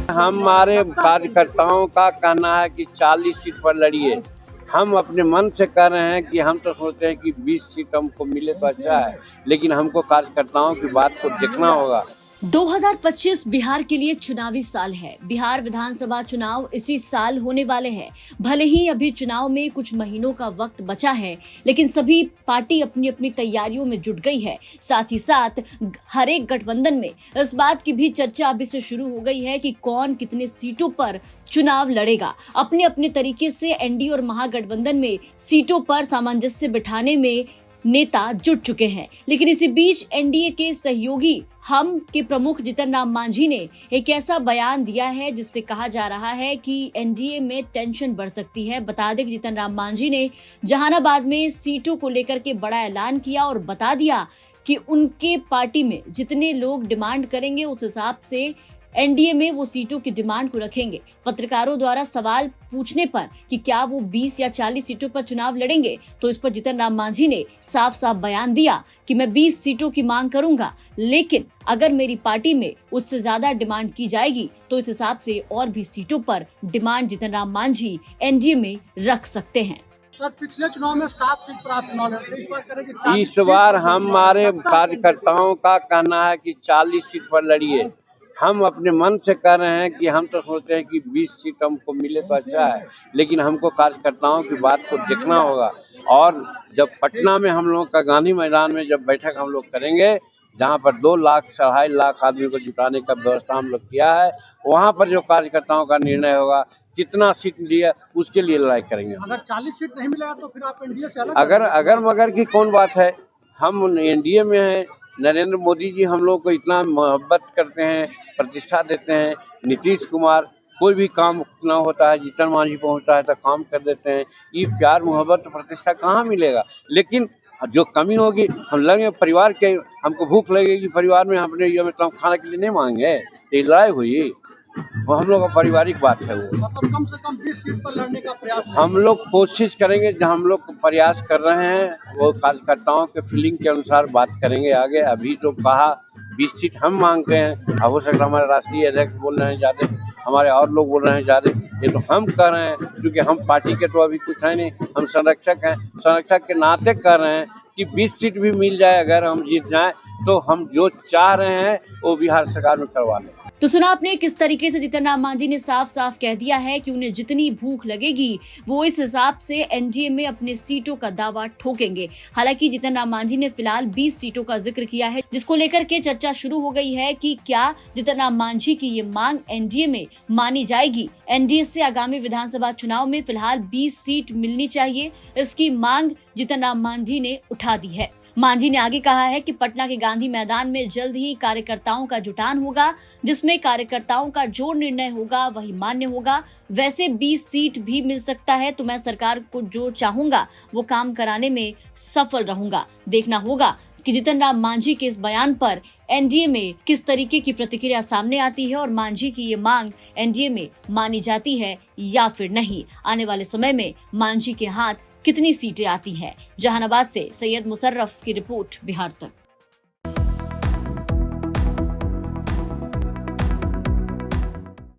हमारे कार्यकर्ताओं का कहना है कि 40 सीट पर लड़िए। हम अपने मन से कह रहे हैं कि हम तो सोचते हैं कि 20 सीट हमको मिले तो अच्छा है, लेकिन हमको कार्यकर्ताओं की बात को देखना होगा। 2025 बिहार के लिए चुनावी साल है। बिहार विधानसभा चुनाव इसी साल होने वाले हैं। भले ही अभी चुनाव में कुछ महीनों का वक्त बचा है, लेकिन सभी पार्टी अपनी अपनी तैयारियों में जुट गई है। साथ ही साथ हर एक गठबंधन में इस बात की भी चर्चा अभी से शुरू हो गई है कि कौन कितने सीटों पर चुनाव लड़ेगा। अपने अपने तरीके से एनडीए और महागठबंधन में सीटों पर सामंजस्य बिठाने में नेता जुट चुके हैं। लेकिन इसी बीच एनडीए के सहयोगी हम के प्रमुख जीतन राम मांझी ने एक ऐसा बयान दिया है जिससे कहा जा रहा है कि एनडीए में टेंशन बढ़ सकती है। बता दें कि जीतन राम मांझी ने जहानाबाद में सीटों को लेकर के बड़ा ऐलान किया और बता दिया कि उनके पार्टी में जितने लोग डिमांड करेंगे उस हिसाब से एनडीए में वो सीटों की डिमांड को रखेंगे। पत्रकारों द्वारा सवाल पूछने पर कि क्या वो 20 या 40 सीटों पर चुनाव लड़ेंगे, तो इस पर जीतन राम मांझी ने साफ साफ बयान दिया कि मैं 20 सीटों की मांग करूंगा, लेकिन अगर मेरी पार्टी में उससे ज्यादा डिमांड की जाएगी तो इस हिसाब से और भी सीटों पर डिमांड जीतन राम मांझी एनडीए में रख सकते हैं। सर, पिछले चुनाव में 7 सीट पर आप चुनाव लड़े थे, इस बार करेंगे 40 इस बार हमारे कार्यकर्ताओं का कहना है कि 40 सीट पर लड़िए। हम अपने मन से कह रहे हैं कि हम तो सोचते हैं कि 20 सीट हमको मिले तो अच्छा है, लेकिन हमको कार्यकर्ताओं की बात को देखना होगा। और जब पटना में हम लोग का गांधी मैदान में जब बैठक हम लोग करेंगे, जहां पर 2 लाख 2.5 लाख आदमी को जुटाने का व्यवस्था हम लोग किया है, वहां पर जो कार्यकर्ताओं का निर्णय होगा कितना सीट लिया उसके लिए लड़ाई करेंगे। अगर 40 सीट नहीं मिलेगा तो फिर आप एनडीए से अलग अगर मगर की कौन बात है। हम एनडीए में हैं। नरेंद्र मोदी जी हम लोग को इतना मोहब्बत करते हैं, प्रतिष्ठा देते हैं। नीतीश कुमार, कोई भी काम ना होता है जीतन मांझी पहुंचता है तो काम कर देते हैं। ये प्यार मोहब्बत प्रतिष्ठा कहाँ मिलेगा। लेकिन जो कमी होगी हम लगे परिवार के, हमको भूख लगेगी परिवार में, अपने ये मतलब खाने के लिए नहीं मांगे, ये लड़ाई हुई। वो हम लोग का पारिवारिक बात है। वो मतलब कम से कम 20 सीट पर लड़ने का प्रयास हम लोग कोशिश करेंगे, जो हम लोग प्रयास कर रहे हैं वो कार्यकर्ताओं के फीलिंग के अनुसार बात करेंगे आगे। अभी तो कहा 20 सीट हम मांगते हैं, अब हो सकता है हमारे राष्ट्रीय अध्यक्ष बोल रहे हैं ज़्यादा, हमारे और लोग बोल रहे हैं ज़्यादा। ये तो हम कर रहे हैं क्योंकि हम पार्टी के तो अभी कुछ है नहीं, हम संरक्षक हैं। संरक्षक के नाते कर रहे हैं कि 20 सीट भी मिल जाए, अगर हम जीत जाएं तो हम जो चाह रहे हैं वो बिहार सरकार में करवा लें। तो सुना आपने किस तरीके से जीतन राम मांझी ने साफ साफ कह दिया है कि उन्हें जितनी भूख लगेगी वो इस हिसाब से एनडीए में अपने सीटों का दावा ठोकेंगे। हालांकि जीतन राम मांझी ने फिलहाल 20 सीटों का जिक्र किया है, जिसको लेकर के चर्चा शुरू हो गई है कि क्या जीतन राम मांझी की ये मांग एनडीए में मानी जाएगी। एनडीए से आगामी विधानसभा चुनाव में फिलहाल 20 सीट मिलनी चाहिए, इसकी मांग जीतन राम मांझी ने उठा दी है। मांझी ने आगे कहा है कि पटना के गांधी मैदान में जल्द ही कार्यकर्ताओं का जुटान होगा, जिसमें कार्यकर्ताओं का जो निर्णय होगा वही मान्य होगा। वैसे 20 सीट भी मिल सकता है तो मैं सरकार को जो चाहूंगा वो काम कराने में सफल रहूंगा। देखना होगा कि जीतन राम मांझी के इस बयान पर एनडीए में किस तरीके की प्रतिक्रिया सामने आती है और मांझी की ये मांग एनडीए में मानी जाती है या फिर नहीं। आने वाले समय में मांझी के हाथ कितनी सीटें आती हैं। जहानाबाद से सैयद मुशर्रफ की रिपोर्ट, बिहार तक।